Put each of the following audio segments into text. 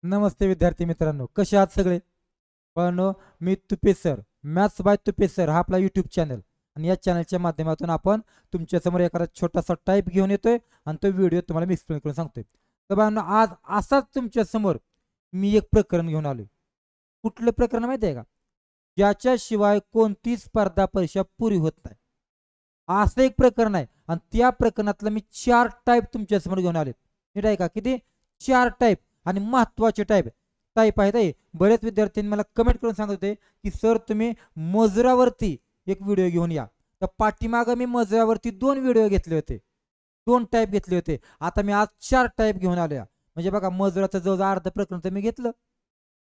नमस्ते विद्यार्थी मित्रांनो, कसे आहात सगळे? पण मी Tupe sir, maths by Tupe sir हा आपला यूट्यूब चॅनल आणि या चॅनलच्या माध्यमातून आपण तुमच्यासमोर एखादा छोटासा टाईप घेऊन येतोय आणि तो व्हिडिओ तुम्हाला मी एक्सप्लेन करून सांगतोय. तर बाळांनो, आज असाच तुमच्यासमोर मी एक प्रकरण घेऊन आलोय. कुठलं प्रकरण माहिती आहे का? ज्याच्याशिवाय कोणतीच स्पर्धा परीक्षा पुरी होत नाही. असं एक प्रकरण आहे आणि त्या प्रकरणातलं मी 4 टाइप तुमच्यासमोर घेऊन आलेत. नीट आहे का? किती? 4 टाइप आणि महत्त्वाचे टाइप टाइप आहेत हे. बरेच विद्यार्थ्यांनी मला कमेंट करून सांगत होते, की "सर तुम्ही मजुरावरती एक व्हिडिओ घेऊन या." तर पाठीमागं मी मजुरावरती 2 व्हिडिओ घेतले होते. 2 टाइप घेतले होते. आता मी आज 4 टाइप घेऊन आलोय. म्हणजे बघा मजुराचं जवळ अर्ध प्रकरण तर मी घेतलं.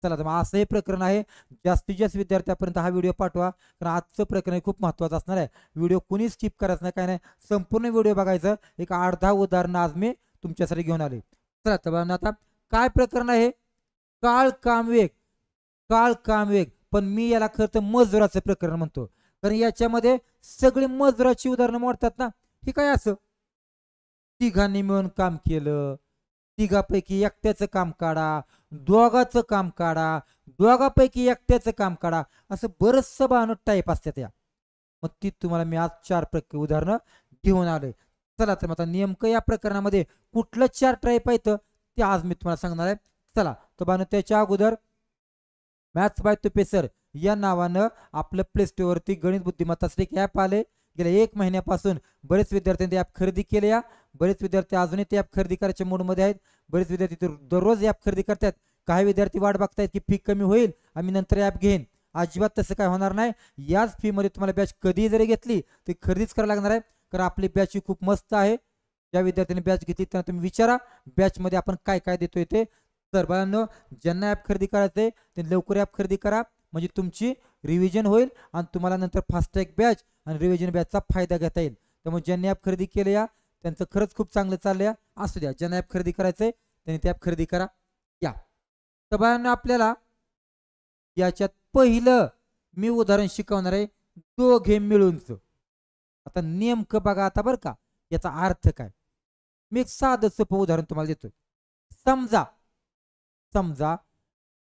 चला तर मग असं हे प्रकरण आहे. जास्तीत जास्त विद्यार्थ्यापर्यंत हा व्हिडिओ पाठवा. कारण आजचं प्रकरण खूप महत्त्वाचं असणार आहे. व्हिडिओ कुणी स्किप करायचं नाही, काय नाही. संपूर्ण व्हिडिओ बघायचं. एक 8-10 उदाहरणं आज मी तुमच्यासाठी घेऊन आले. चला तर बघा आता काय प्रकरण आहे? काळ, काम, वेग. काळ, काम, वेग. पण मी याला खरं तर मजुराचं प्रकरण म्हणतो. कारण याच्यामध्ये सगळी मजुराची उदाहरणं मोडतात ना. हे काय असं? तिघांनी मिळून काम केलं. तिघापैकी एकट्याचं काम काढा, दोघाचं काम काढा, दोघापैकी एकट्याचं काम काढा. असं बरचसं बाळांनो टाईप असतात या. मग ती तुम्हाला मी आज 4 उदाहरणं घेऊन आलोय. चला तर मग आता नेमकं या प्रकरणामध्ये कुठलं 4 टाईप आहेत ते आज मी तुम्हाला सांगणार आहे. चला तर बाळांनो त्याच्या अगोदर मॅथ्स बाय तुपे सर या नावानं आपलं प्ले स्टोअरवरती गणित बुद्धिमत्तासाठी एक ॲप आले. गेल्या 1 महिन्यापासून बरेच विद्यार्थ्यांनी ते ॲप खरेदी केले या. बरेच विद्यार्थी अजूनही ते ॲप खरेदी करायच्या मूडमध्ये आहेत. बरेच विद्यार्थी दररोज ॲप खरेदी करतात. काही विद्यार्थी वाट बघतायत की फी कमी होईल आम्ही नंतर ॲप घेईन. अजिबात तसं काय होणार नाही. याच फीमध्ये तुम्हाला बॅच कधीही जरी घेतली तरी खरेदीच करायला लागणार आहे. कारण आपली बॅच ही खूप मस्त आहे. ज्या विद्यार्थ्यांनी बॅच घेतली त्यांना तुम्ही विचारा बॅचमध्ये आपण काय काय देतोय ते. तर बाळांनो, ज्यांना ॲप खरेदी करायचं आहे ते लवकर ॲप खरेदी करा. म्हणजे तुमची रिव्हिजन होईल आणि तुम्हाला नंतर फास्टॅग बॅच आणि रिव्हिजन बॅचचा फायदा घेता येईल. त्यामुळे ज्यांनी ॲप खरेदी केलं या त्यांचं खरंच खूप चांगलं चाललं या. असू द्या, ज्यांना ॲप खरेदी करायचं आहे त्यांनी ते ॲप खरेदी करा. या तर बाळांनो, आपल्याला याच्यात पहिलं मी उदाहरण शिकवणार आहे दोघे मिळूनचं. आता नेमकं बघा आता बरं का याचा अर्थ काय. मी एक साधं सोपं उदाहरण तुम्हाला देतोय. समजा समजा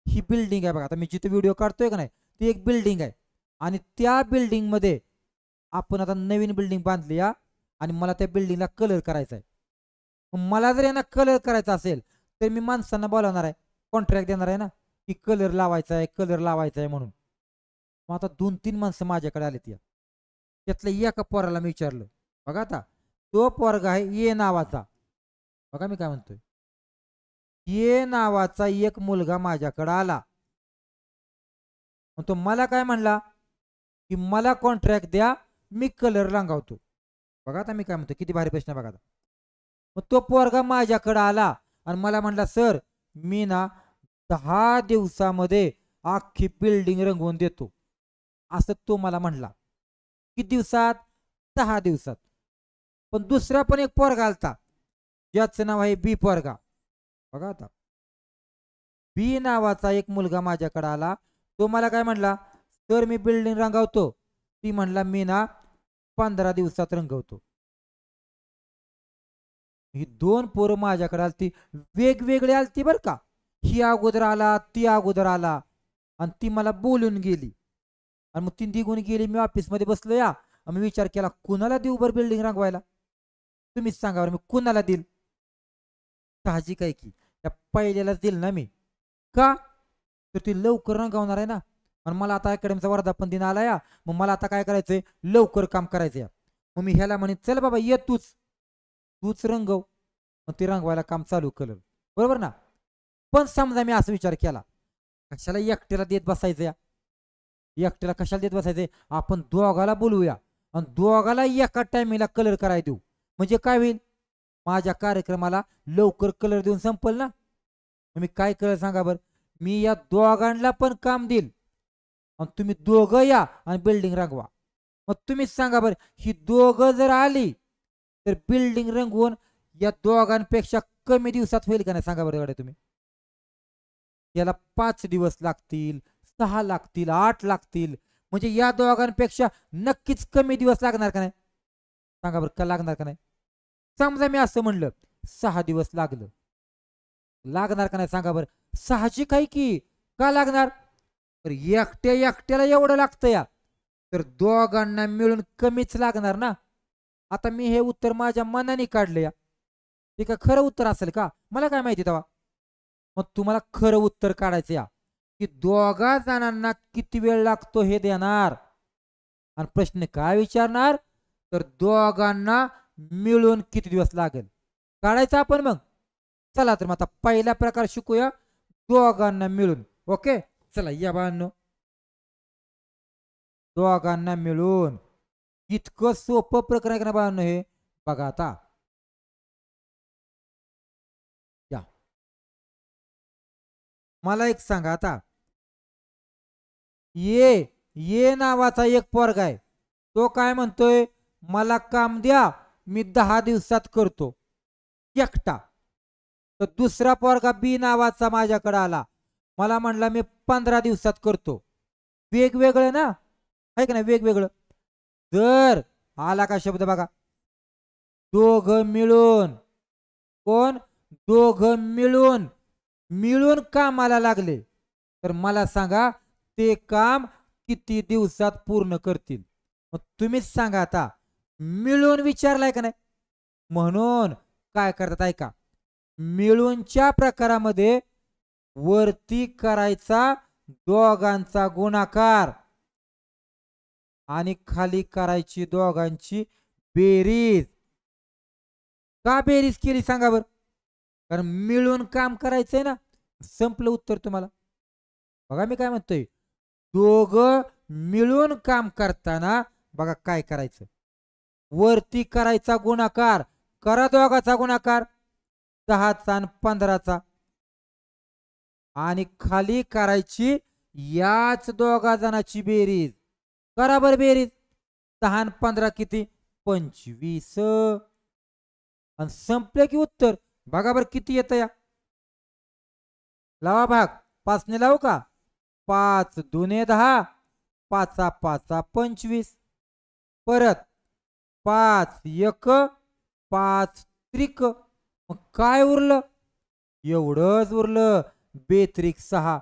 ही बिल्डिंग आहे बघा. आता मी जिथे व्हिडिओ काढतोय का नाही ती एक बिल्डिंग आहे आणि त्या बिल्डिंगमध्ये आपण आता नवीन बिल्डिंग बांधली या आणि मला त्या बिल्डिंगला कलर करायचा आहे. मला जर यांना कलर करायचा असेल तर मी माणसांना बोलावणार आहे, कॉन्ट्रॅक्ट देणार आहे ना, की कलर लावायचा आहे, कलर लावायचा आहे म्हणून. मग आता 2-3 माणसं माझ्याकडे आलीत या. त्यातल्या एका पोराला मी विचारलं. बघा आता तो पोरगा आहे ए नावाचा. बघा मी काय म्हणतोय. ए नावाचा एक मुलगा माझ्याकडे आला. मग तो मला काय म्हणला, की मला कॉन्ट्रॅक्ट द्या, मी कलर रंगवतो. बघा आता मी काय म्हणतो, किती भारी प्रश्न आहे बघा आता. मग तो पोरगा माझ्याकडे आला आणि मला म्हणला, "सर, मी ना 10 दिवसामध्ये अख्खी बिल्डिंग रंगवून देतो." असं तो मला म्हणला. किती दिवसात? 10 दिवसात. पण दुसरा पण एक पोरगा आलता, ज्याचं नाव आहे बी पोरगा. बघा आता. बी नावाचा एक मुलगा माझ्याकडे आला. तो मला काय म्हणला, "सर, मी बिल्डिंग रंगवतो." ती म्हणला, "मी ना 15 दिवसात रंगवतो." ही 2 पोरं माझ्याकडे आलती. वेगवेगळी आलती बरं का. ही अगोदर आला, ती अगोदर आला आणि ती मला बोलून गेली. आणि मग ती निघून गेली. मी ऑफिसमध्ये बसलो या. मी विचार केला, कुणाला देऊ बरं बिल्डिंग रंगवायला? तुम्हीच सांगा बरं, मी कुणाला देईल? साहजिक आहे की त्या पहिल्यालाच देईल ना मी. का? तर ती लवकर रंगवणार आहे ना. आणि मला आता अकॅडमीचा वर्धापन दिन आला या. मग मला आता काय करायचंय? लवकर काम करायचं या. मग मी ह्याला म्हणे, "चल बाबा ये तूच. तूच रंगव." मग ती रंगवायला काम चालू कलर. बरोबर ना? पण समजा मी असा विचार केला, कशाला एकट्याला देत बसायचं या? एकट्याला कशाला देत बसायचंय? आपण दोघाला बोलवूया आणि दोघाला एका टायमिंगला कलर करायला देऊ. म्हणजे काय होईल? माझ्या कार्यक्रमाला लवकर कलर देऊन संपल ना. मग मी काय करेल सांगा बरं? मी या दोघांना पण काम देईल आणि तुम्ही दोघं या आणि बिल्डिंग रंगवा. मग तुम्हीच सांगा बरं, ही दोघं जर आली तर बिल्डिंग रंगवून या दोघांपेक्षा कमी दिवसात होईल का नाही सांगा बरं एवढ्या तुम्ही? याला 5 दिवस लागतील, 6 लागतील, 8 लागतील. म्हणजे या दोघांपेक्षा नक्कीच कमी दिवस लागणार का नाही? सांगा बरं का लागणार का नाही? समजा मी असं म्हणलं 6 दिवस लागलं. लागणार का नाही सांगा बरं? साहजिक आहे की. का लागणार? तर एकट्या एकट्याला एवढं लागतं या, तर दोघांना मिळून कमीच लागणार ना. आता मी हे उत्तर माझ्या मनाने काढले या, ते का खरं उत्तर असेल का? मला काय माहिती तेव्हा. मग तुम्हाला खरं उत्तर काढायचं या, की दोघा जणांना किती वेळ लागतो हे देणार, आणि प्रश्न काय विचारणार, तर दोघांना मिळून किती दिवस लागेल काढायचं आपण. मग चला तर मग आता पहिला प्रकार शिकूया, दोघांना मिळून. ओके, चला या बाळांनो, दोघांना मिळून. इतकं सोपं प्रकरण आहे का ना बाळांनो हे. बघा आता या, मला एक सांगा आता, ये नावाचा एक पोरगा आहे. तो काय म्हणतोय, मला काम द्या, मी 10 दिवसात करतो एकटा. तर दुसरा पोरगा बी नावाचा माझ्याकडे आला, मला म्हणला मी 15 दिवसात करतो. वेगवेगळं ना, आहे का नाही, वेगवेगळं. जर आला का शब्द बघा, दोघ मिळून. कोण? दोघ मिळून, मिळून कामाला लागले, तर मला सांगा ते काम किती दिवसात पूर्ण करतील. मग तुम्हीच सांगा आता, मिळून विचारलाय का नाही. म्हणून काय करतात ऐका, मिळूनच्या प्रकारामध्ये वरती करायचा दोघांचा गुणाकार आणि खाली करायची दोघांची बेरीज. का बेरीज केली सांगा बर? कारण मिळून काम करायचंय ना. संपलं उत्तर तुम्हाला. बघा मी काय म्हणतोय, दोघ मिळून काम करताना बघा काय करायचं, वरती करायचा गुणाकार, करा दोघाचा गुणाकार 10चा आणि 15चा, आणि खाली करायची याच दोघा जणांची बेरीज. करा बर बेरीज, 10 आणि 15 किती? 25. आणि संपले की उत्तर. बघा बर किती येतं या. लावा भाग, 5ने लावू का? 5 दुने 10, 5 5 25. परत 5 1 5 त्रिक, मग काय उरलं? एवढंच उरलं, बेत्रिक 6.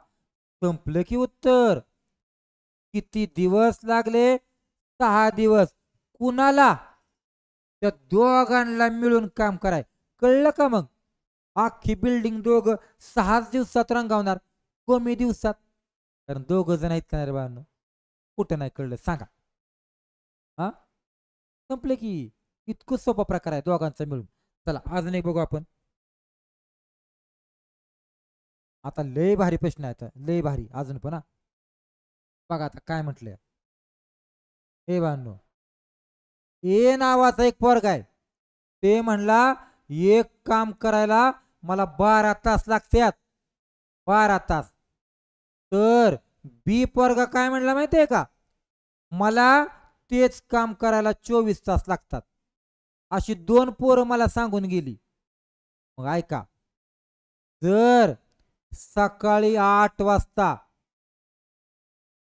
संपलं की उत्तर. किती दिवस लागले? 6 दिवस. कुणाला? त्या दोघांना मिळून काम कराय. कळलं का? मग अख्खी बिल्डिंग दोघ 6 दिवसात रंगावणार, कमी दिवसात. कारण दोघ जण आहेत का बाळांनो? कुठं नाही कळलं सांगा. हा, संपले की. इतकं सोपा प्रकार आहे दोघांचा मिळून. चला अजून एक बघू आपण. आता लय भारी प्रश्न आहे, लय भारी अजून पण. बघा आता काय म्हटलंय हे बाळांनो, ए नावाचा एक पोरगा आहे. ते म्हणला एक काम करायला मला 12 तास लागतात, 12 तास. तर बी पोरगा काय म्हणला माहितीये का, मला तेच काम करायला 24 तास लागतात. अशी 2 पोरं मला सांगून गेली. मग ऐका, जर सकाळी 8 वाजता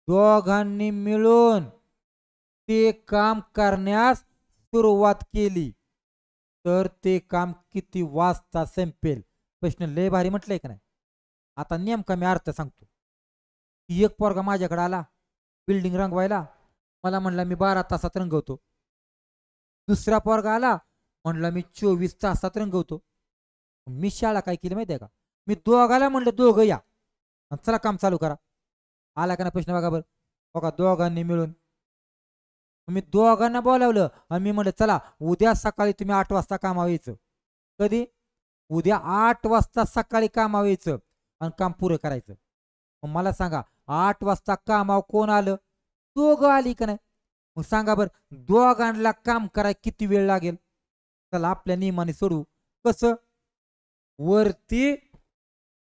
दोघांनी मिळून ते काम करण्यास सुरुवात केली, तर ते काम किती वाजता संपेल? प्रश्न लय भारी म्हटलंय का नाही. आता नेमका मी अर्थ सांगतो. एक पोरगा माझ्याकडे आला बिल्डिंग रंगवायला, मला म्हणला मी 12 तासात रंगवतो. दुसरा पोरगा आला, म्हणला मी 24 तासात रंगवतो. मी शाळा काय केली माहितीये का, मी दोघाला म्हणलं दोघं या आणि चला काम चालू करा. आला का ना प्रश्न बघा बरं. बघा दोघांनी मिळून, मी दोघांना बोलावलं आणि मी म्हणलं चला उद्या सकाळी तुम्ही 8 वाजता कामावर यायचं. कधी? उद्या 8 वाजता सकाळी कामावर यायचं आणि काम पुरं करायचं. मग मला सांगा 8 वाजता कामावर कोण आलं? दोघं आली का नाही. मग सांगा बरं दोघांना काम करायला किती वेळ लागेल? चला आपल्या नियमाने सोडू. कसं? वरती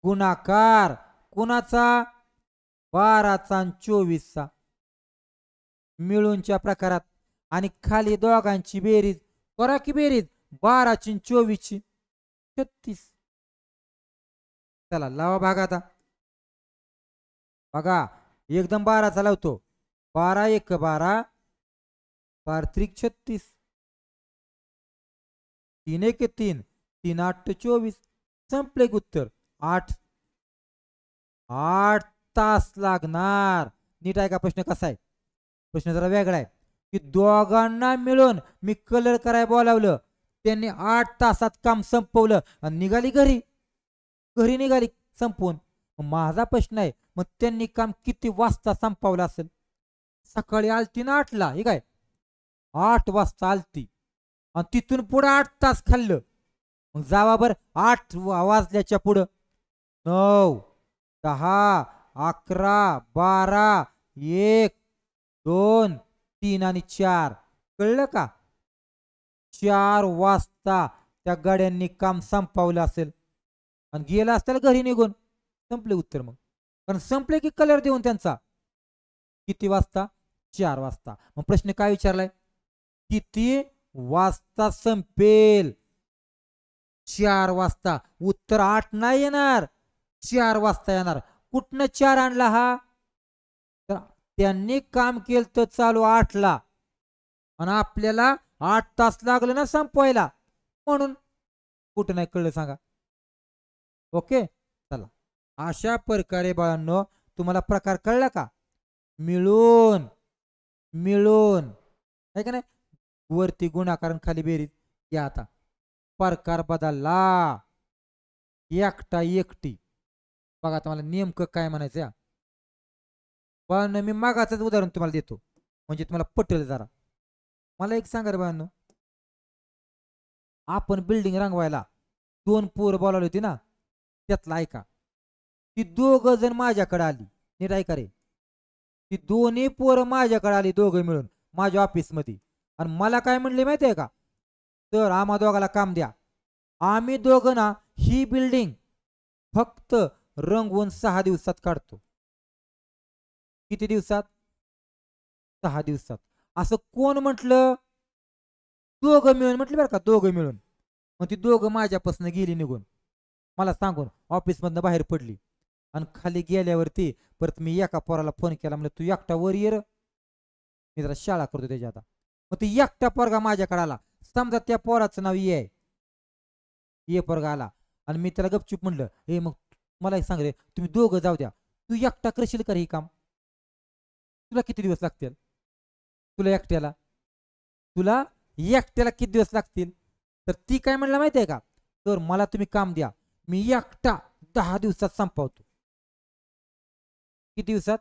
गुणाकार कुणाचा? 12चा आणि 24चा मिळूनच्या प्रकारात, आणि खाली दोघांची बेरीज. करा की बेरीज, 12ची 24ची 36. चला लावा भाग आता. बघा एकदम 12चा लावतो. 12 1 12, 12 त्रिक 36, 3 1 3, 3 8 24. संपले उत्तर. 8 8 तास लागणार. नीट आहे का प्रश्न कसा आहे? प्रश्न जरा वेगळा आहे की दोघांना मिळून मी कलर करायला बोलावलं, त्यांनी 8 तासात काम संपवलं आणि निघाली घरी. घरी निघाली संपवून. माझा प्रश्न आहे मग त्यांनी काम किती वाजता संपवलं असेल? सकाळी आलती ना 8ला, हे काय 8 वाजता आलती आणि तिथून पुढे 8 तास खाल्लं. मग जावा बर 8 वाजल्याच्या पुढं 9 10 11 12 1 2 3 आणि 4. कळलं का? 4 वाजता त्या गाड्यांनी काम संपवलं असेल आणि गेला असतील घरी निघून. संपले उत्तर मग. कारण संपले की कलर देऊन त्यांचा. किती वाजता? 4 वाजता. मग प्रश्न काय विचारलाय? किती वाजता संपेल? 4 वाजता. उत्तर 8 नाही येणार, 4 वाजता येणार. कुठनं 4 आणला हा? तर त्यांनी काम केलं तर चालू 8ला आणि आपल्याला 8 तास लागले ना संपवायला, म्हणून. कुठं नाही कळलं सांगा? ओके चला. अशा प्रकारे बाळांनो तुम्हाला प्रकार कळला का? मिळून मिळून आहे का नाही? वरती गुणाकार खाली बेरीज. या आता प्रकार बदलला. एकटा एकटी. बघा आता मला नेमकं काय म्हणायचं या. पण मी मागाच उदाहरण तुम्हाला देतो म्हणजे तुम्हाला पटेल जरा. मला एक सांगा रे बाळांनो, आपण बिल्डिंग रंगवायला 2 पोरं बोलावली होती ना, त्यातला ऐका. ती 2 जण माझ्याकडे आली. नीट ऐका रे. ती दोन्ही पोरं माझ्याकडे आली, दोघं मिळून माझ्या ऑफिसमध्ये. आणि मला काय म्हणले माहिती आहे का? तर आम्हा दोघाला काम द्या, आम्ही दोघं ना ही बिल्डिंग फक्त रंगवून 6 दिवसात काढतो. किती दिवसात? 6 दिवसात. असं कोण म्हटलं? दोघं मिळून म्हटलं बरं का, दोघं मिळून. मग ती दोघं माझ्यापासून गेली निघून, मला सांगून ऑफिसमधनं बाहेर पडली. आणि खाली गेल्यावरती परत मी एका पोराला फोन केला, म्हणलं तू एकटा वर ये, मी जरा शाळा करतो त्याच्या आता. मग ती एकटा पोरगा माझ्याकडे आला. समजा त्या पोराचं नाव ये पोरगा आला आणि मी त्याला गपचूप म्हणलं, हे मग मला एक सांग रे, तुम्ही दोघं जाऊ द्या, तू एकटा करशील का हे काम? तुला किती दिवस लागतील? तुला एकट्याला किती दिवस लागतील? तर ती काय म्हणला माहितीये का? तर मला तुम्ही काम द्या, मी एकटा 10 दिवसात संपवतो. किती दिवसात?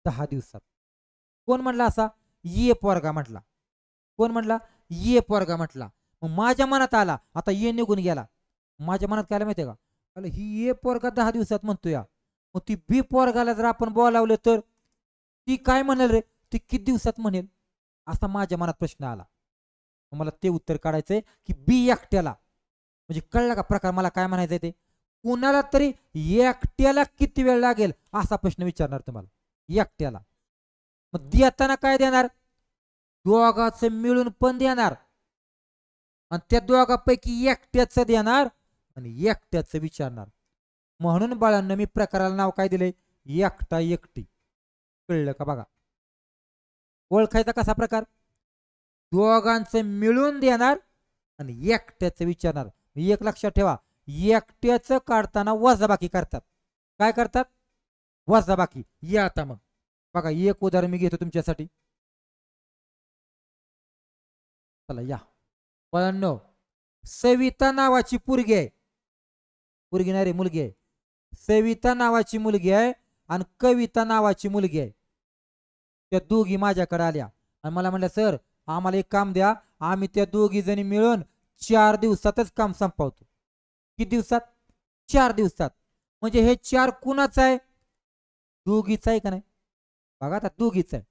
10 दिवसात. कोण म्हणला असा? ये पोरगा म्हटला. कोण म्हणला? ये पोरगा म्हटला. मग माझ्या मनात आला, आता ये निघून गेला. माझ्या मनात काय माहितीये का? अरे ही ये पोरगा 10 दिवसात म्हणतो या, मग ती बी पोरगाला जर आपण बोलावलं तर ती काय म्हणेल रे? ती किती दिवसात म्हणेल? असा माझ्या मनात प्रश्न आला. मला ते उत्तर काढायचंय की बी एकट्याला. म्हणजे कळला का प्रकार? मला काय म्हणायचंय ते, कुणाला तरी एकट्याला किती वेळ लागेल असा प्रश्न विचारणार तुम्हाला. एकट्याला. मग देताना काय देणार? दोघांचं मिळून पण देणार आणि त्या दोघांपैकी एकट्याचं देणार आणि एकट्याचं विचारणार. म्हणून बाळांना मी प्रकाराला नाव काय दिलंय? एकटा एकटी. कळलं का? बघा ओळखायचा कसा प्रकार? दोघांचं मिळून देणार आणि एकट्याचं विचारणार. एक लक्षात ठेवा, एकट्याचं काढताना वजाबाकी करतात. काय करतात? वजाबाकी. या आता मग बघा एक उदाहरण मी घेतो तुमच्यासाठी. चला या बाळांनो, सविता नावाची पोरगी आहे. पोरगी नाही रे, मुलगी आहे. सविता नावाची मुलगी आहे आणि कविता नावाची मुलगी आहे. त्या दोघी माझ्याकडे आल्या आणि मला म्हणल्या, सर आम्हाला एक काम द्या, आम्ही त्या दोघी जणी मिळून 4 दिवसातच काम संपवतो. किती दिवसात? 4 दिवसात. म्हणजे हे 4 कुणाचं आहे? दोघीचं आहे का नाही? बघा आता दोघीच आहे.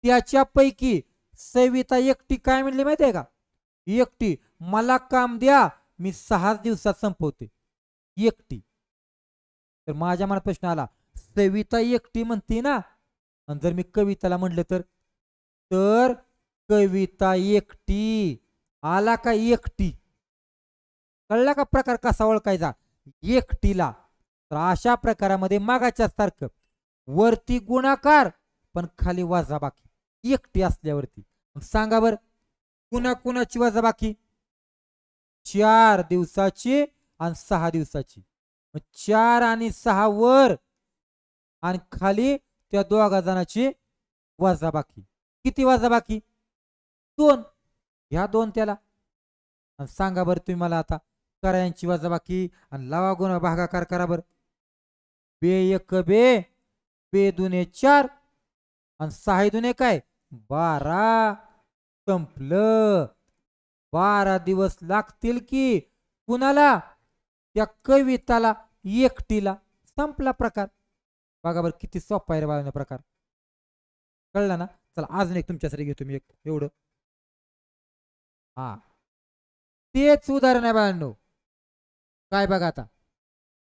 त्याच्यापैकी सविता एकटी काय म्हणली माहिती आहे का? एकटी मला काम द्या, मी 6 दिवसात संपवते. एकटी. तर माझ्या मनात प्रश्न आला, सविता एकटी म्हणते ना, आणि जर मी कविताला म्हटलं तर कविता एकटी. आला का एकटी? कळला का प्रकार कसा ओळखायचा? एकटीला. तर अशा प्रकारामध्ये मागाच्या सारखं वरती गुणाकार पण खाली वजाबाकी एकटी असल्यावरती. सांगा बर कुणाची वजाबाकी? 4 दिवसाची आणि 6 दिवसाची. 4 आणि 6 वर आणि खाली त्या दोघा जणांची वजाबाकी. किती वजाबाकी? 2. ह्या 2 त्याला. आणि सांगा बरं तुम्ही मला आता करायांची वजाबाकी आणि लावा गुण भागाकार करा बरं. बे एक बे, बे दुने 4 आणि 6 दुने काय 12. संपलं. 12 दिवस लागतील की कुणाला? त्या कविताला एकटीला. संपला प्रकार. बघा बरं किती सोपा आहे रे बाळांनो प्रकार. कळलं ना? चला अजून एक तुमच्यासाठी घेतो मी एक एवढं. हा तेच उदाहरण आहे बाळांनो. काय बघा आता,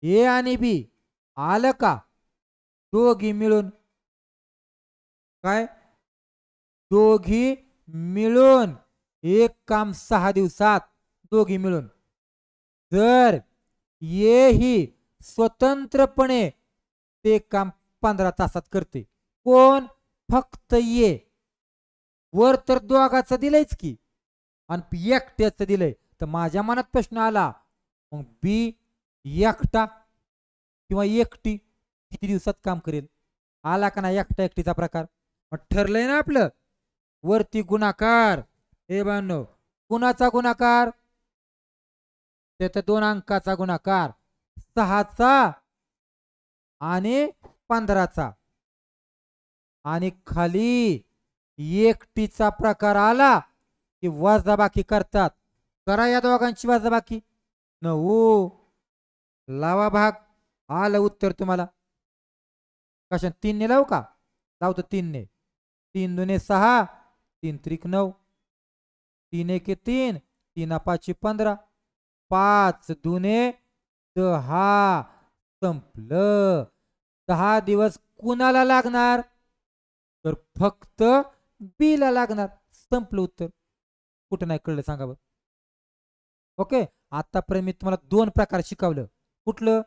ए आणि बी आलं का दोघी मिळून, काय दोघी मिळून एक काम 6 दिवसात दोघी मिळून. जर ये ही स्वतंत्रपणे ते काम 15 तासात करते. कोण? फक्त ये. वर तर दोघाचं दिलंयच की आणि एकट्याचं दिलंय. तर माझ्या मनात प्रश्न आला मग बी एकटा किंवा एकटी किती दिवसात काम करेल? आला का नाही एकटा एकटीचा प्रकार? मग ठरलंय ना आपलं. वरती गुणाकार. हे बांधव कुणाचा गुणाकार? त्याचा 2 अंकाचा गुणाकार 6चा आणि 15चा. आणि खाली एकटीचा प्रकार आला की वजाबाकी करतात. करा या दोघांची वजाबाकी. 9 लावा भाग. आलं उत्तर तुम्हाला. कशा 3 ने लावू का? लावतो 3 ने. 3 दुने 6, 3 त्रिक 9, 3 एके 3, 3 पाची 15, 5 दुने 10. संपलं. 10 दिवस कुणाला लागणार? तर फक्त बी ला लागणार. संपलं उत्तर. कुठं नाही कळलं सांगा बरं. ओके आतापर्यंत मी तुम्हाला 2 प्रकार शिकवलं. कुठलं?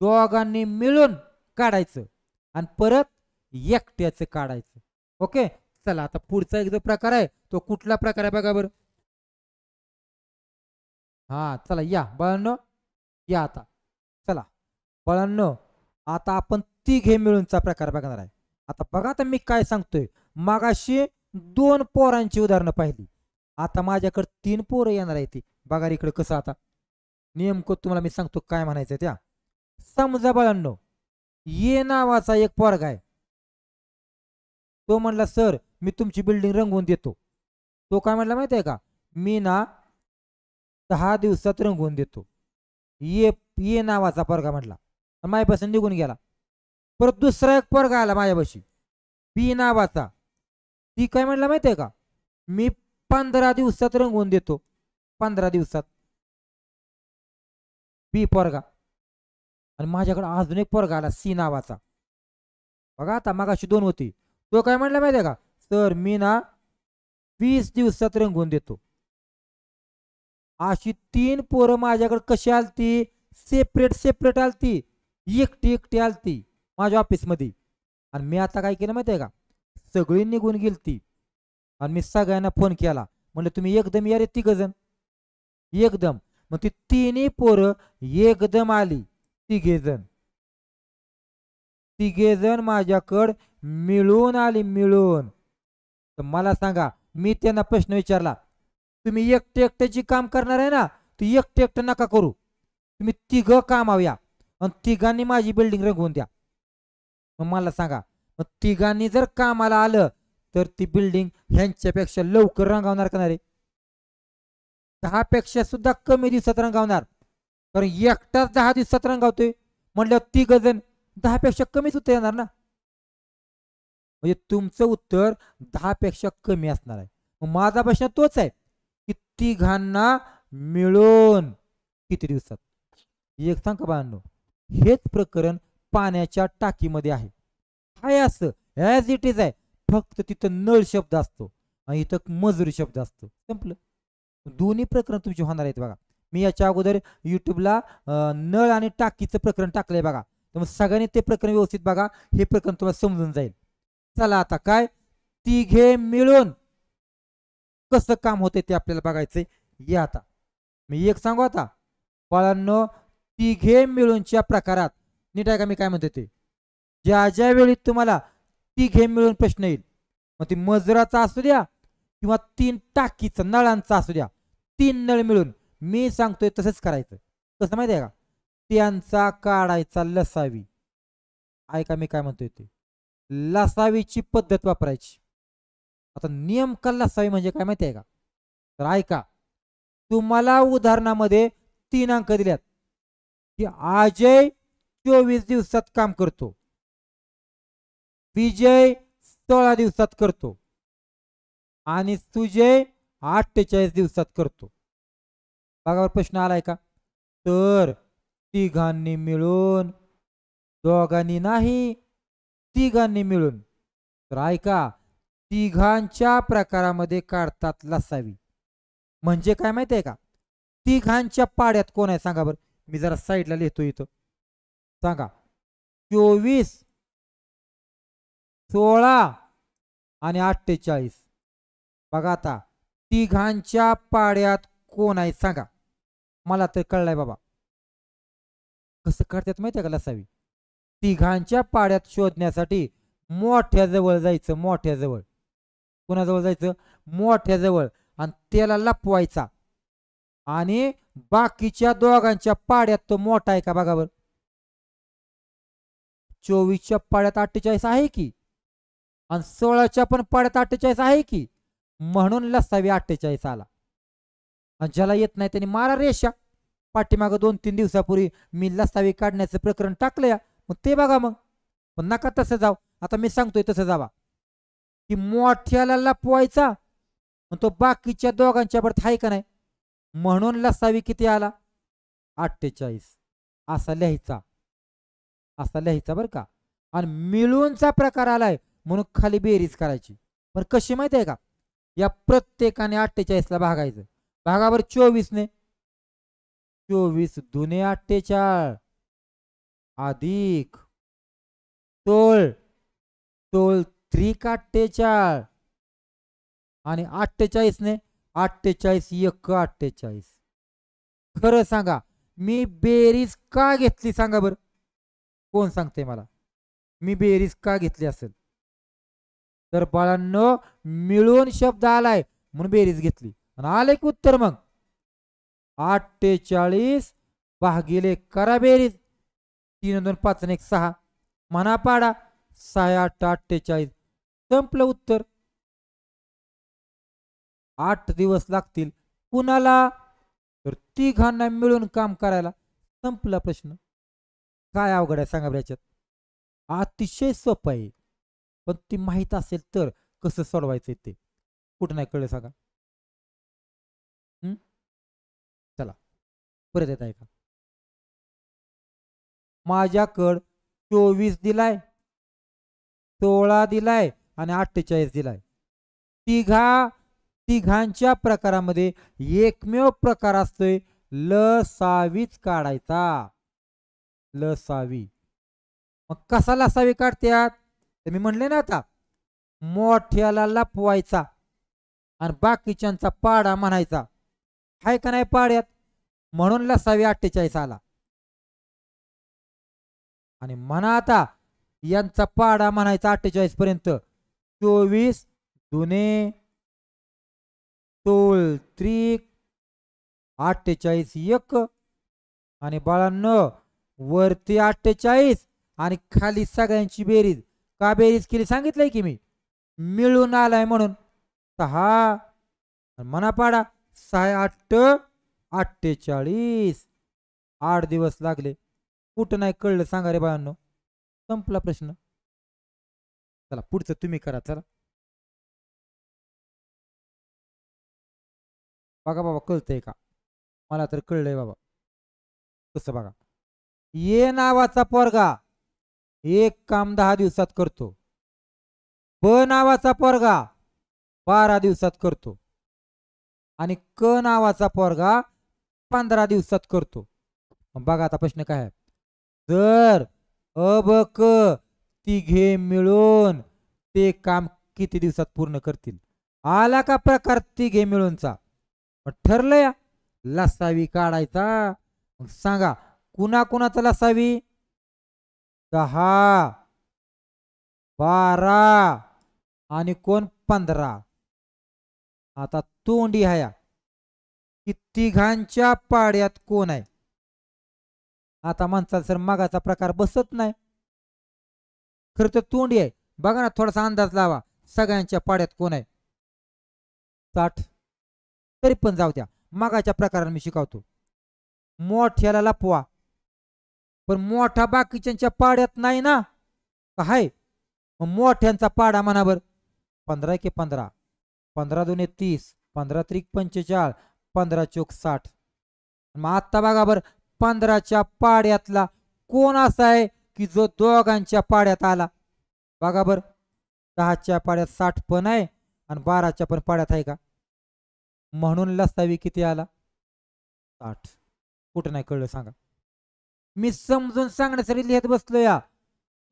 दोघांनी मिळून काढायचं आणि परत एकट्याचं काढायचं. ओके चला आता पुढचा एक जो प्रकार आहे तो कुठला प्रकार आहे बघा बरं. हा चला या बाळांनो या आता. चला बाळांनो आता आपण तिघे मिळूनचा प्रकार बघणार आहे. आता बघा आता मी काय सांगतोय. मागाशी 2 पोरांची उदाहरणं पाहिली. आता माझ्याकडे 3 पोरं येणार आहे. ती बघा इकडे कसं. आता नेमकं तुम्हाला मी सांगतो काय म्हणायचं त्या. समजा बाळांनो ये नावाचा एक पोरगा आहे. तो म्हणला सर मी तुमची बिल्डिंग रंगवून देतो. तो काय म्हणला माहिती आहे का? मी ना 10 दिवसात रंगवून देतो. ये नावाचा पोरगा म्हटला. माझ्यापासून निघून गेला. परत दुसरा एक पोरगा आला माझ्यापाशी बी नावाचा. ती काय म्हणला माहिती आहे का? मी 15 दिवसात रंगवून देतो. 15 दिवसात. बी पोरगा. आणि माझ्याकडे अजून एक पोरगा आला सी नावाचा. बघा आता मागाशी 2 होती. तो काय म्हणला माहिती आहे का? सर मी ना 20 दिवसात रंगवून देतो. अशी 3 पोरं माझ्याकडे कशी आलती? सेपरेट सेपरेट आलती. एकटी एकटी आलती माझ्या ऑफिसमध्ये. आणि मी आता काय केलं माहिती आहे का? सगळी निघून गेलती आणि मी सगळ्यांना फोन केला. म्हणलं तुम्ही एकदम या रे 3 जण एकदम. मग ती 3ही पोरं एकदम आली. 3 जण. 3 जण माझ्याकडं मिळून आली मिळून. तर मला सांगा मी त्यांना प्रश्न विचारला तुम्ही एकटे एकट्याची काम करणार आहे ना? ती एकटे एकटं नका करू. तुम्ही 3 कामावया आणि 3घांनी माझी बिल्डिंग रंगवून द्या. मग मला सांगा मग 3घांनी जर कामाला आलं तर ती बिल्डिंग ह्यांच्यापेक्षा लवकर रंगवणार का नाही? 10 पेक्षा सुद्धा कमी दिवसात रंगवणार. कारण एकटाच 10 दिवसात रंगवतोय म्हटल्यावर 3 जण 10 पेक्षा कमीच उत्तर येणार ना. म्हणजे तुमचं उत्तर 10 पेक्षा कमी असणार आहे. मग माझा प्रश्न तोच आहे की 3घांना मिळून किती दिवसात? एक सांग का बाळांनो. हेच प्रकरण पाण्याच्या टाकीमध्ये आहे. हाय असं ॲज इट इज आहे. फक्त तिथं नळ शब्द असतो आणि इथं मजुरी शब्द असतो. संपलं. दोन्ही प्रकरण तुमचे होणार आहेत बघा. मी याच्या अगोदर युट्यूबला नळ आणि टाकीचं प्रकरण टाकलंय बघा. तर मग सगळ्यांनी ते प्रकरण व्यवस्थित बघा. हे प्रकरण तुम्हाला समजून जाईल. चला आता काय 3घे मिळून कसं काम होते ते आपल्याला बघायचंय. या आता मी एक सांगू आता बाळांनो तिघे मिळूनच्या प्रकारात, नीट आहे का मी काय म्हणतो ते, ज्या ज्या वेळी तुम्हाला तिघे मिळून प्रश्न येईल, मग ती मजुराचा असू द्या किंवा 3 टाकीचा नळांचा असू द्या, 3 नळ मिळून मी सांगतोय तसंच करायचं. कसं माहिती आहे का, त्यांचा काढायचा लसावी. ऐका मी काय म्हणतोय ते, लसावीची पद्धत वापरायची. आता नेमका लसावी म्हणजे काय माहिती आहे का, तर ऐका, तुम्हाला उदाहरणामध्ये 3 अंक दिल्यात की अजय 24 दिवसात काम करतो, विजय 16 दिवसात करतो आणि सुजय 48 दिवसात करतो. बघा प्रश्न आलाय का, तर तिघांनी मिळून, दोघांनी नाही, तिघांनी मिळून. तर ऐका, तिघांच्या प्रकारामध्ये काढतात लसावी. म्हणजे काय माहिती आहे का, तिघांच्या पाड्यात कोण आहे सांगा बरं, मी जरा साईडला लिहितो इथं, सांगा. 24, 16 आणि 48. बघा आता तिघांच्या पाड्यात कोण आहे सांगा, मला तर कळलंय बाबा. कसं काढतात माहिती आहे का लसावी, तिघांच्या पाड्यात शोधण्यासाठी मोठ्याजवळ जायचं, मोठ्याजवळ. कोणाजवळ जायचं, मोठ्याजवळ, आणि त्याला लपवायचा. आणि बाकीच्या दोघांच्या पाड्यात तो मोठा आहे का बघा बर, 24च्या पाड्यात 48 आहे की, आणि 16च्या पण पाड्यात 48 आहे की, म्हणून लसावी 48 आला. आणि ज्याला येत नाही त्यांनी मारा रेषा. पाठीमागं 2-3 दिवसापूर्वी मी लसावी काढण्याचं प्रकरण टाकलं या, मग ते बघा मग. पण नका तसं जाऊ, आता मी सांगतोय तसं जावा, की मोठ्याला लपवायचा, तो बाकीच्या दोघांच्या परत आहे का नाही, म्हणून लसावी किती आला, 48. असा लिहायचा, असा लिहायचा बरं का. आणि मिळूनचा प्रकार आलाय म्हणून खाली बेरीज करायची. पण कशी माहिती आहे का, या प्रत्येकाने 48 ला भागायचं. भागावर 24 ने, 24 दुने 48 अधिक 16, 16 त्रिक 48 आणि 48 ने 48 1 48. खरं सांगा, मी बेरीज का घेतली सांगा बरं, कोण सांगते मला, मी बेरीज का घेतली असेल, तर बाळांनो मिळून शब्द आलाय म्हणून बेरीज घेतली. आणि आले की उत्तर मग 48 भागिले करा बेरीज, 3 2 5 1 6, म्हणा पाडा, 6 8 48, संपलं उत्तर. 8 दिवस लागतील कुणाला, तर तिघांना मिळून काम करायला. संपला प्रश्न. काय अवघड आहे सांगा याच्यात, अतिशय सोपं आहे. पण ती माहित असेल तर कसं सोडवायचं ते, कुठं नाही कळलं सांगा. चला परत येत आहे का, माझ्याकडं 24 दिलाय, 16 दिलाय आणि 48 दिलाय. तिघांच्या प्रकारामध्ये एकमेव प्रकार असतोय लसावीच काढायचा, लसावी. मग कसा लसावी काढतात, तर मी म्हणले ना आता, मोठ्याला लपवायचा आणि बाकीच्यांचा पाडा म्हणायचा, हाय का नाही पाड्यात, म्हणून लसावी 48 आला. आणि म्हणा आता यांचा पाडा म्हणायचा 48 पर्यंत, 24 दुने 16 त्रिक 48 1. आणि बाळांनो वरती 48 आणि खाली सगळ्यांची बेरीज. का बेरीज केली सांगितलंय की मी, मिळून आलाय म्हणून 6, म्हणा पाडा 6 8 48. 8 दिवस लागले, कुठं नाही कळलं सांगा रे बाळांनो. संपला प्रश्न. चला पुढचं तुम्ही करा. चला बघा बाबा, कळतंय का, मला तर कळलंय बाबा. कसं बघा, ये नावाचा पोरगा एक काम 10 दिवसात करतो, ब नावाचा पोरगा 12 दिवसात करतो आणि क नावाचा पोरगा 15 दिवसात करतो. बघा आता प्रश्न काय आहे, जर अ ब क तिघे मिळून ते काम किती दिवसात पूर्ण करतील. आला का प्रकार तिघे मिळूनचा, ठरलं या लसावी काढायचा. मग सांगा कुणा कुणाचा लसावी 10 12 आणि कोण 15. आता तोंडी हया की तिघांच्या पाड्यात कोण आहे. आता म्हणतात सर मगाचा प्रकार बसत नाही. खरं तर तोंडी आहे. बघा ना थोडासा अंदाज लावा सगळ्यांच्या पाड्यात कोण आहे. 60. तरी पण जाऊ द्या मगाच्या प्रकाराने मी शिकवतो. मोठ्याला लपवा पण मोठा बाकीच्यांच्या पाड्यात नाही ना काय. मोठ्यांचा पाडा म्हणा बर 15 के 15 15 दुने 30 15 त्रिक 45 15 चोक 60. मग आता बघा बर 15च्या पाड्यातला कोण असा आहे की जो दोघांच्या पाड्यात आला. बघा बर 10च्या पाड्यात 60 पण आहे आणि 12च्या पण पाड्यात आहे का. म्हणून लसावी किती आला 60. कुठं नाही कळलं सांगा. मी समजून सांगण्यासाठी लिहित बसलो या.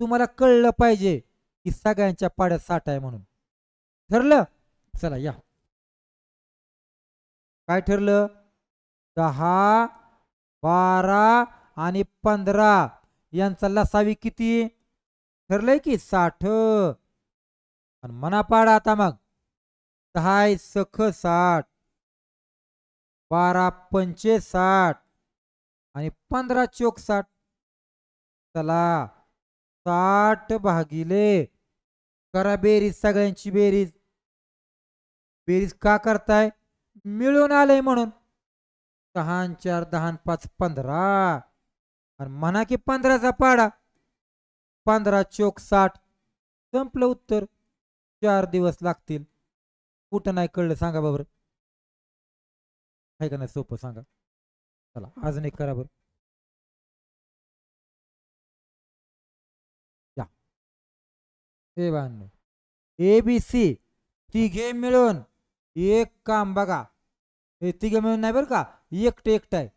तुम्हाला कळलं पाहिजे की सगळ्यांच्या पाड्यात 60 आहे म्हणून. ठरलं. चला या काय ठरलं 10 12 आणि 15 यांचा लसावी किती ठरलंय की 60. आणि मना पाडा आता मग 10 सख 60 12 पंचे 60 आणि 15 चोक 60. चला 60 भागिले करा बेरीज सगळ्यांची बेरीज. बेरीज का करताय मिळून आलंय म्हणून. 6 4 10 5 15 आणि म्हणा की 15चा पाडा 15 चोक 60. संपलं उत्तर. 4 दिवस लागतील. कुठं नाही कळलं सांगा बरोबर आहे का नाही सोपं सांगा. चला अजून एक करा बरं. या ए बी सी तिघे मिळून एक काम बघा. हे तिघे मिळून नाही बरं का एकटं एकटं आहे.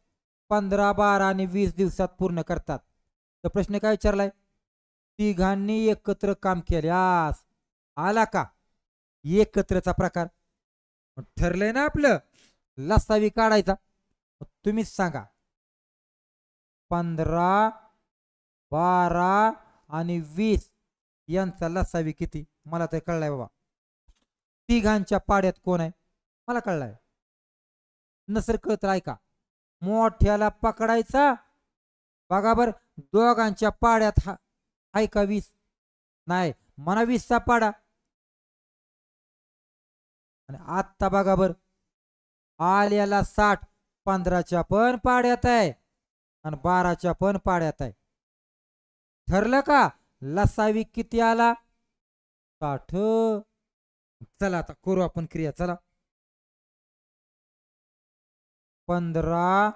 15 12 आणि 20 दिवसात पूर्ण करतात. तर प्रश्न काय विचारलाय तिघांनी एकत्र काम केल्यास आला का एकत्रचा प्रकार. ठरलंय ना आपलं लसावी काढायचा. तुम्हीच सांगा 15 12 आणि 20 यांचा लसावी किती. मला तर कळलाय बाबा. तिघांच्या पाड्यात कोण आहे मला कळलाय. नसर कळत ऐका मोठ्याला पकडायचा. बघा बर दोघांच्या पाड्यात आहे का 20 नाही म्हणा 20चा पाडा. आणि आत्ता बघा बर आल्याला 60 15च्या पण पाड्यात आहे आणि 12च्या पण पाड्यात आहे. ठरलं का लसावी किती आला 60. चला आता करू आपण क्रिया. चला 15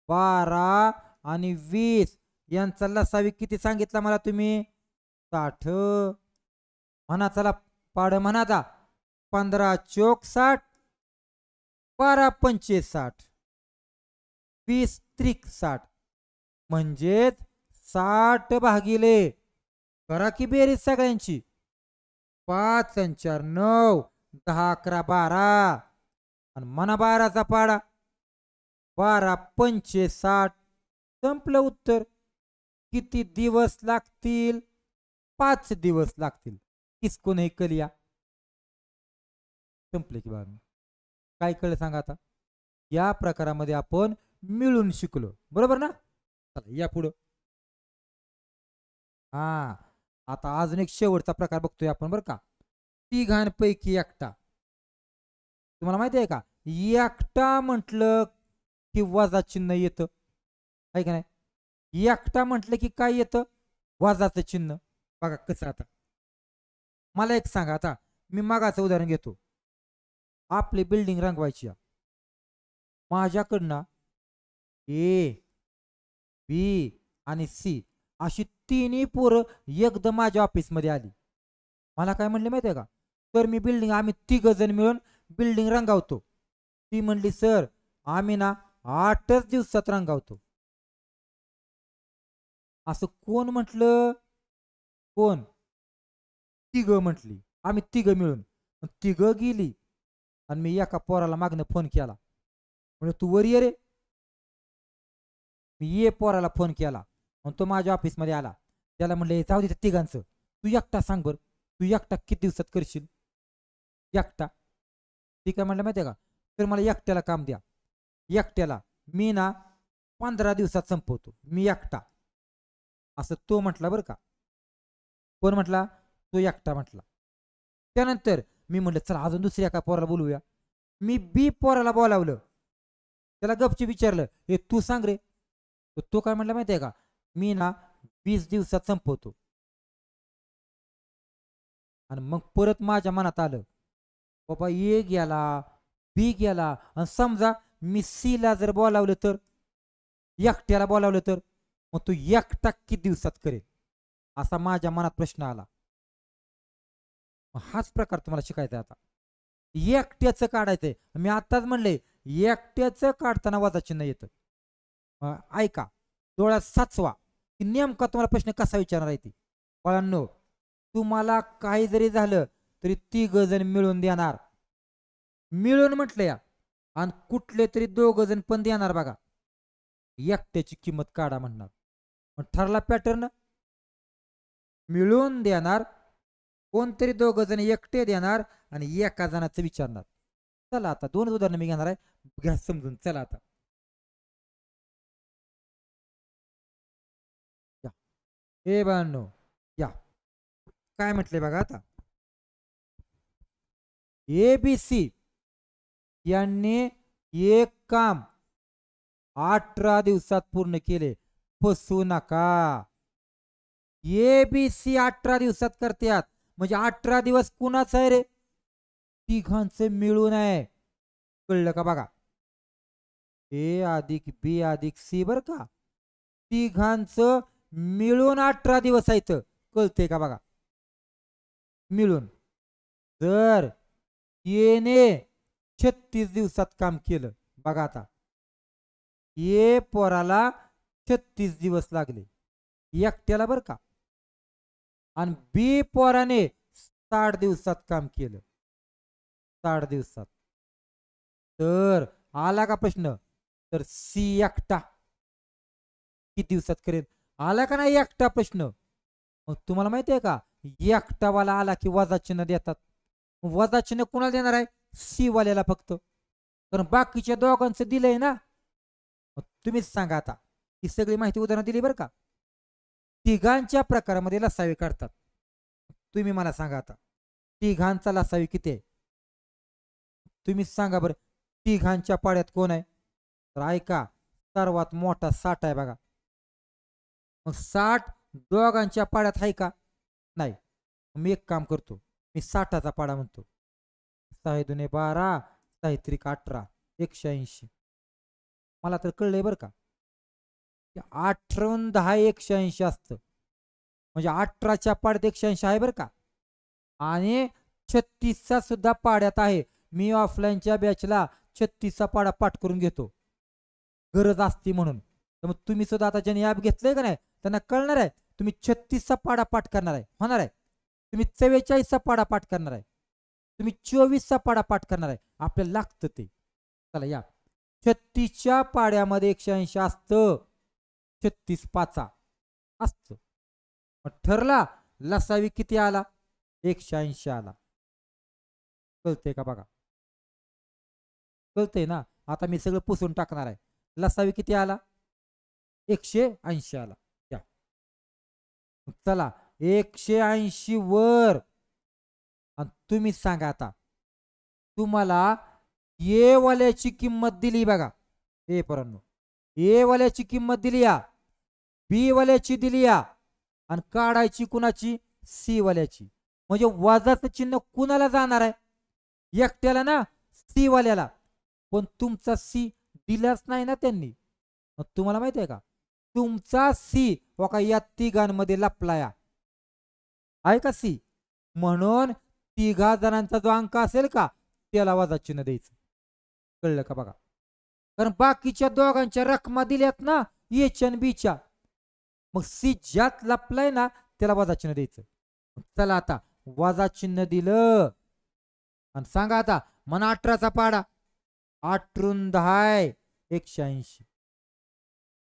12 आणि 20 यांचा लसावी किती सांगितला मला तुम्ही 60. म्हणा चला पाड म्हणा 15 चोक 60 12 पंचे 60 20 त्रिक 60 म्हणजेच 60 भागिले करा की बेरीज सगळ्यांची 5 आणि 4 9 10 11 12 आणि म्हणा 12चा पाडा 12 पंचे 60. संपलं उत्तर. किती दिवस लागतील 5 दिवस लागतील. किसको नाही कलिया. संपले की बाबा. काय कळलं सांगा आता. या प्रकारामध्ये आपण मिळून शिकलो बरोबर ना. चला या पुढं. हा आता अजून एक शेवटचा प्रकार बघतोय आपण बरं का. तिघांपैकी एकटा. तुम्हाला माहिती आहे का एकटा म्हटलं की वजा चिन्ह येतं आहे का नाही. एकटा म्हटलं की काय येतं वजाचं चिन्ह. बघा कसं आता मला एक सांगा. आता मी मागाचं उदाहरण घेतो. आपली बिल्डिंग रंगवायची माझ्याकडनं ए बी आणि सी अशी तिन्ही पोरं एकदम माझ्या ऑफिसमध्ये आली. मला काय म्हणले माहिती आहे का तर मी बिल्डिंग आम्ही 3 जण मिळून बिल्डिंग रंगावतो. ती म्हणली सर आम्ही ना 8च दिवसात रंगावतो. असं कोण म्हटलं कोण 3 म्हटली. आम्ही 3 मिळून 3 गेली आणि मी एका पोराला मागणं फोन केला म्हणजे तू वर ये रे. मी ये पोराला फोन केला मग तो माझ्या ऑफिसमध्ये आला. त्याला म्हणलं जाऊ दे तिघांचं, तू एकटा सांग बरं, तू एकटा किती दिवसात करशील एकटा. ठीक आहे म्हणलं माहिती आहे का, तर मला एकट्याला काम द्या. एकट्याला मी ना 15 दिवसात संपवतो मी एकटा, असं तो म्हटला बरं का. कोण म्हटला? तो एकटा म्हटला. त्यानंतर मी म्हटलं चला अजून दुसऱ्या एका पोराला बोलूया. मी बी पोराला बोलावलं, त्याला गपची विचारलं हे तू सांग रे. तो काय म्हटलं माहिती आहे का, मी ना 20 दिवसात संपवतो. आणि मग परत माझ्या मनात आलं बाबा ए गेला बी गेला आणि समजा मी सी ला जर बोलावलं तर, एकट्याला बोलावलं तर, मग तो एकटा किती दिवसात करेल असा माझ्या मनात प्रश्न आला. हाच प्रकार तुम्हाला शिकायचा आता. एकट्याचं काढायचंय. मी आताच म्हणले एकट्याचं काढताना वजा चिन्ह येतं. ऐका डोळ्यात साचवा की नेमका तुम्हाला प्रश्न कसा विचारणार आहे ती. बाळांनो तुम्हाला काही जरी झालं तरी 3 जण मिळून देणार, मिळून म्हटलं या, आणि कुठले तरी 2 जण पण देणार बघा. एकट्याची किंमत काढा म्हणणार. मग ठरला पॅटर्न, मिळून देणार, कोणतरी 2 जण एकटे देणार आणि एका जणाचं विचारणार. चला आता 2 उदाहरणं मी घेणार आहे, घ्या समजून. चला आता हे बाळांनो या काय म्हटलंय बघा आता. ABC यांनी एक काम 18 दिवसात पूर्ण केले. फसू नका. ABC 18 दिवसात करतात म्हणजे 18 दिवस कुणाच आहे रे? तिघांचं मिळून आहे. कळलं का बघा. A अधिक B अधिक C बर का, तिघांचं मिळून 18 दिवस आहेत. कळते का बघा. मिळून जर येने 36 दिवसात काम केलं बघा आता, ये पोराला 36 दिवस लागले एकट्याला बर का, आणि बी पोराने 60 दिवसात काम केलं. 60 दिवसात तर आला का प्रश्न, तर सी एकटा किती दिवसात करेल? आला का नाही एकटा प्रश्न. मग तुम्हाला माहिती आहे का, एकटावाला आला की वजा चिन्ह देतात. वजा चिन्ह कोणाला देणार आहे? सी वाल्याला फक्त, कारण बाकीच्या दोघांचं दिलंय ना. तुम्हीच सांगा आता. ही सगळी माहिती उदाहरण दिली बरं का. तिघांच्या प्रकारामध्ये लसावी काढतात. तुम्ही मला सांगा आता तिघांचा लसावी किती आहे? तुम्ही सांगा बरं. तिघांच्या पाड्यात कोण आहे? तर ऐका सर्वात मोठा 60 आहे बघा. मग 60 दोघांच्या पाड्यात आहे का? नाही. मी एक काम करतो, मी 60चा पाडा म्हणतो. 6 दुने 12, 6 त्रिक 18, 180. मला तर कळलंय बरं का, 18 10 180 असतं म्हणजे 18च्या पाड्यात 180 आहे बरं का. आणि 36चा सुद्धा पाड्यात आहे. मी ऑफलाईनच्या बॅचला 36चा पाडा पाठ करून घेतो गरज असती म्हणून. तर मग तुम्ही सुद्धा आता ज्यांनी ॲप घेतलंय का नाही त्यांना कळणार आहे. तुम्ही 36चा पाडा पाठ करणार आहे, होणार आहे. तुम्ही 44चा पाडा पाठ करणार आहे, तुम्ही 24चा पाडा पाठ करणार आहे. आपल्याला लागतं ते. चला या 36च्या पाड्यामध्ये 180 असतं, 36 पाचा असतं. मग ठरला लसावी किती आला? 180 आला. कळतंय का बघा. कळतंय ना. आता मी सगळं पुसून टाकणार आहे. लसावी किती आला? 180 आला. या चला 180 वर, आणि तुम्ही सांगा आता तुम्हाला ए वाल्याची किंमत दिली बघा. ए पोरांनो ए वाल्याची किंमत दिली या, बी वाल्याची दिली या, आणि काढायची कुणाची? सी वाल्याची. म्हणजे वजाचं चिन्ह कुणाला जाणार आहे? एकट्याला ना, सी वाल्याला. पण तुमचा सी दिलाच नाही ना त्यांनी. मग तुम्हाला माहिती आहे का तुमचा सी का या तिघांमध्ये लपलाया आहे का सी. म्हणून 3 जणांचा जो अंक असेल का त्याला वजा चिन्ह द्यायचं. कळलं का बघा. कारण बाकीच्या दोघांच्या रकमा दिल्यात ना एच्या आणि बीच्या, मग सी ज्यात लपलाय ना त्याला वजा चिन्ह द्यायचं. चला आता वजा चिन्ह दिलं आणि सांगा आता म्हणा 18चा पाडा 8 10 180.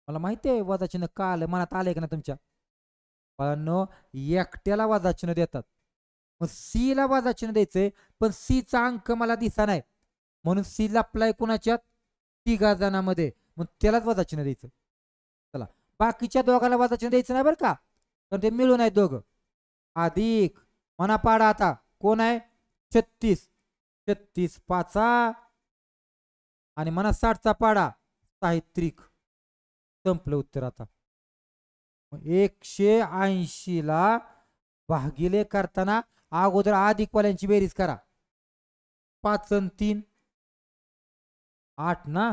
मला माहिती आहे वजा चिन्ह का आलं, मनात आलंय का ना तुमच्या. बाळांनो, एकट्याला वजा चिन्ह देतात. मग सी ला वजा चिन्ह द्यायचंय, पण सी चा अंक मला दिसा नाही, म्हणून सी ला अप्लाय कुणाच्यात, तिघा जणांमध्ये, मग त्यालाच वजा चिन्ह द्यायचं. चला, बाकीच्या दोघांना वजा चिन्ह द्यायचं नाही बरं का, कारण ते मिळून आहेत दोघं. अधिक मना पाडा आता कोण आहे, 36, 36 पाचा आणि मना 60चा पाडा साहित्रिक. संपलं उत्तर. आता 180 ला भागिले करताना अगोदर अधिकवाल्यांची बेरीज करा. 5 आणि 3 8 ना,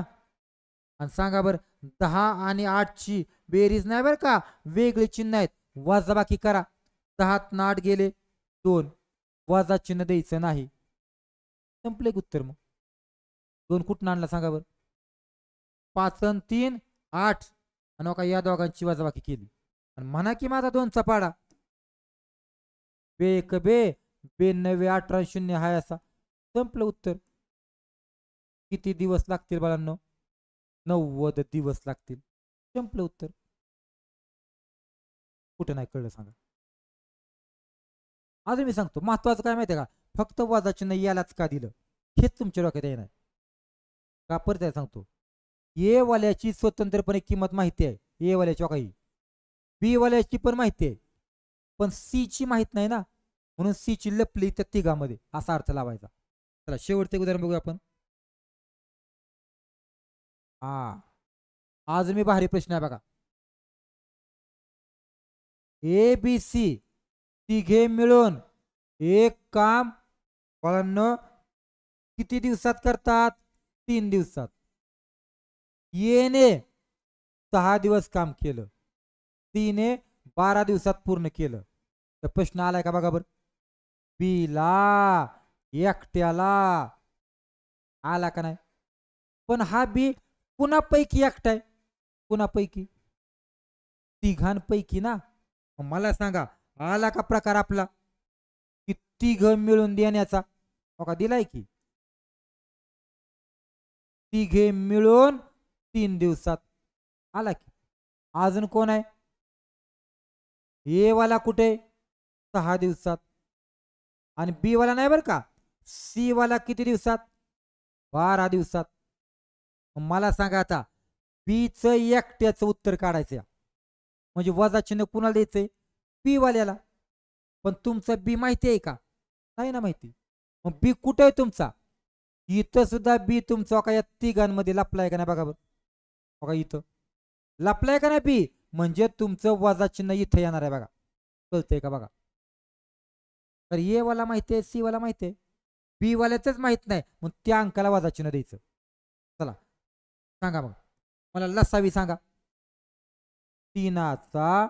आणि सांगा बर 10 आणि 8 ची बेरीज नाही बर का, वेगळे चिन्ह आहेत, वजाबाकी करा. 10 आणि 8 गेले 2, वजा चिन्ह द्यायचं नाही. संपले उत्तर. मग 2 कुठून आणला सांगा बर. 5 आणि 3 8, आणि का या दोघांची वजाबाकी केली, आणि म्हणा की माझा 2चा पाडा. बे एक बे 92 18 0 हाय असा. संपलं उत्तर. किती दिवस लागतील बाळांनो, 90 दिवस लागतील. संपलं उत्तर. कुठं नाही कळलं सांगा. अजून मी सांगतो, महत्वाचं काय माहितीये का, फक्त वजा चिन्ह यालाच का दिलं हेच तुमच्या डोक्यात येणार का. परत सांगतो, ए वाल्याची स्वतंत्रपणे किंमत माहिती आहे, ए वाल्याची काही, बी वाल्याची पण माहिती आहे, पण सी ची माहित नाही ना, म्हणून सी ची लपली त्या तिघामध्ये, असा अर्थ लावायचा. चला शेवटचे उदाहरण बघूया आपण. हा, आज मी भारी प्रश्न आहे बघा. ए बी सी तिघे मिळून एक काम बाळांनो किती दिवसात करतात, 3 दिवसात. येने 6 दिवस काम केलं, सीने 12 दिवसात पूर्ण केलं. तर प्रश्न आलाय का बघा बर. बीला एकट्याला आला का नाही, पण हा बी कुणापैकी एकटा आहे, कुणापैकी, तिघांपैकी ना. मला सांगा आला का प्रकार आपला, की तिघ मिळून देण्याचा. बघा दिलाय की, तिघे मिळून 3 दिवसात आला की. अजून कोण आहे, ए वाला कुठे, 6 दिवसात, आणि बी वाला नाही बरं का, सी वाला किती दिवसात, 12 दिवसात. मला सांगा आता बीच एकट्याचं उत्तर काढायचं, म्हणजे वजा चिन्ह कुणाला द्यायचंय, बी वाल्याला. पण तुमचं बी माहिती आहे का, नाही ना माहिती. मग बी कुठे आहे तुमचा, इथं सुद्धा बी तुमचा का या तिघांमध्ये लपलाय का नाही बघा बघा, इथं लपलाय का नाही बी, म्हणजे तुमचं वजा चिन्ह इथं येणार आहे बघा. कळतंय का बघा. तर ए वाला माहिती आहे, सी वाला माहिती आहे, बी वाल्याच माहित नाही, मग त्या अंकाला वजा चिन्ह द्यायचं. चला सांगा मग मला लसावी सांगा. 3चा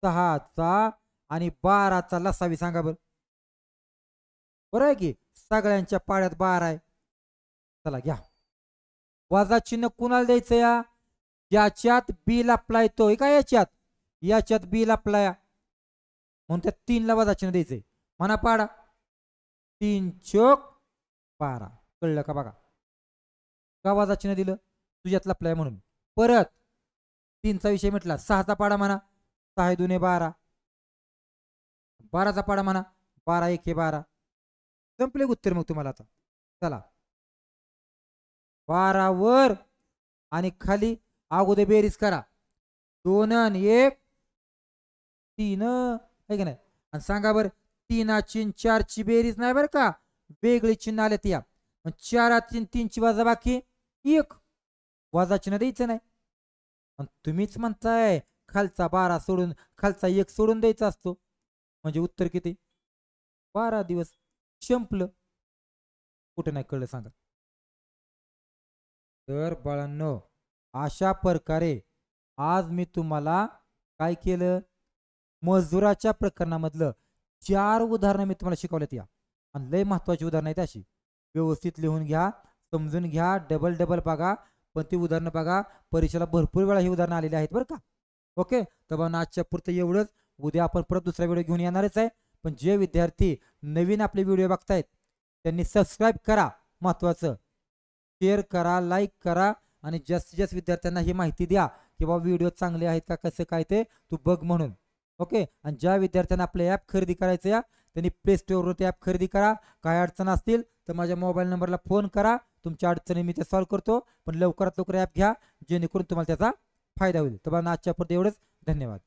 6चा आणि 12चा लसावी सांगा बर. बरं आहे की सगळ्यांच्या पाड्यात 12 आहे. चला घ्या, वजा चिन्ह कुणाला द्यायचं या, ज्याच्यात बी लपला येतोय का, याच्यात बी लपलाय, म्हणून त्या 3ला वजा चिन्ह द्यायचंय. म्हणा पाडा 3 चोक 12. कळलं का बघा, का वजा चिन्ह दिलं, तुझ्यात लपलाय म्हणून. परत 3चा विषय म्हटला, 6चा पाडा म्हणा 6 2 12, 12चा पाडा म्हणा 12 1 12. संपले उत्तर मग तुम्हाला. आता चला 12 वर आणि खाली अगोदर बेरीज करा, 2 आणि 1 3 आहे की नाही, आणि सांगा बर 3 ची 4 ची बेरीज नाही बर का, वेगळी चिन्ह आले त्या. 4 3 ची वजा बाकी 1, वजा चिन्ह द्यायचं नाही. तुम्हीच म्हणताय खालचा 12 सोडून खालचा 1 सोडून द्यायचा असतो, म्हणजे उत्तर किती, 12 दिवस. संपलं. कुठे नाही कळलं सांगा. तर बाळांनो अशा प्रकारे आज मी तुम्हाला काय केलं, मजुराच्या प्रकरणामधलं 4 उदाहरणं मी तुम्हाला शिकवल्यात या, आणि लय महत्वाची उदाहरणं आहेत अशी. व्यवस्थित लिहून घ्या, समजून घ्या, डबल बघा, पण ती उदाहरणं बघा, परीक्षेला भरपूर वेळा ही उदाहरणं आलेली आहेत बरं का. ओके, तर बघा आजच्या पुरतं एवढंच. उद्या आपण परत दुसरा व्हिडिओ घेऊन येणारच आहे. पण जे विद्यार्थी नवीन आपले व्हिडिओ बघतायत त्यांनी सबस्क्राईब करा, महत्वाचं शेअर करा, लाईक करा, आणि जास्तीत जास्त विद्यार्थ्यांना ही माहिती द्या की बाबा व्हिडिओ चांगले आहेत का, कसं काय ते तू बघ म्हणून. ओके. आणि ज्या विद्यार्थ्यांना आपले ॲप खरेदी करायचं या त्यांनी प्ले स्टोअरवर ते ॲप खरेदी करा. काय अडचण असतील तर माझ्या मोबाईल नंबरला फोन करा, तुमच्या अडचणी मी ते सॉल्व्ह करतो. पण लवकरात लवकर ॲप घ्या जेणेकरून तुम्हाला त्याचा फायदा होईल. तर बघा आजच्या पुरते एवढंच. धन्यवाद.